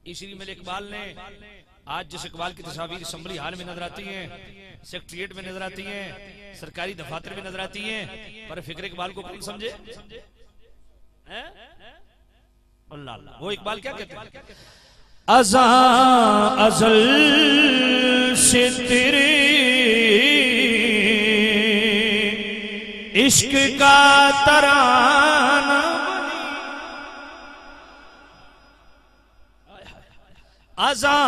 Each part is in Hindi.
इसलिए मेरे इकबाल ने आज जिस इकबाल की तस्वीर असम्बली हाल में नजर आती हैं, सेक्रेटरिएट में नजर आती हैं, सरकारी दफातर में नजर आती हैं, पर फिक्र इकबाल को कौन समझे? अल्लाह अल्लाह। वो इकबाल क्या कहते हैं? अज़ा अज़ल से तेरे इश्क का तराना, अज़ा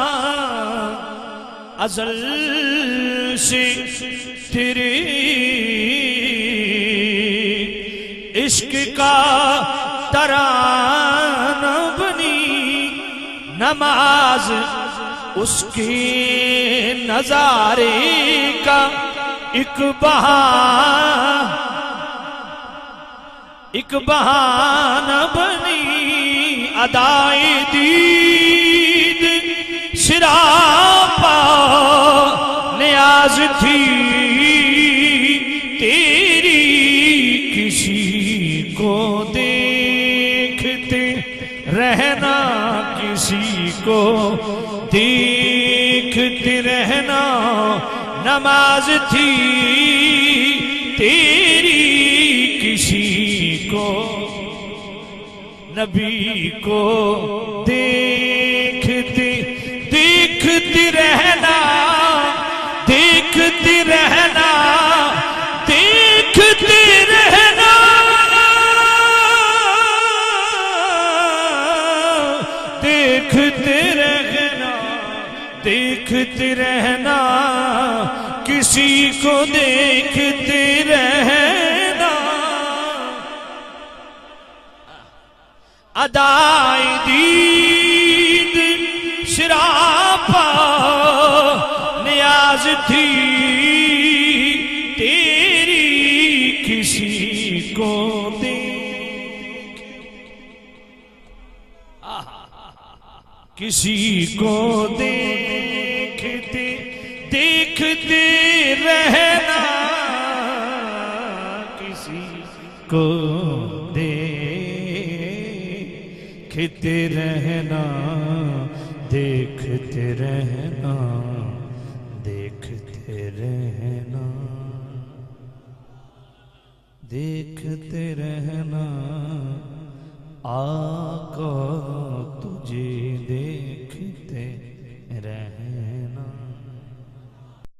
अज़ल से तेरे इश्क का तराना बनी, नमाज उसके नजारे का एक बहाना बनी, अदाए दीद सिरापा न्याज थी तेरी, किसी को देखते रहना, किसी को देखते रहना, नमाज थी तेरी, किसी को नबी को देखते देखते रहना, देखते रहना, देखते रहना, देखते रहना, देखते रहना, किसी को देखते रहना, अदाए दीद सिरापा न्याज थी तेरी, किसी को किसी को देखते देखते रहना, किसी को देखते रहना, देखते रहना, देखते रहना, देखते रहना, आका तुझे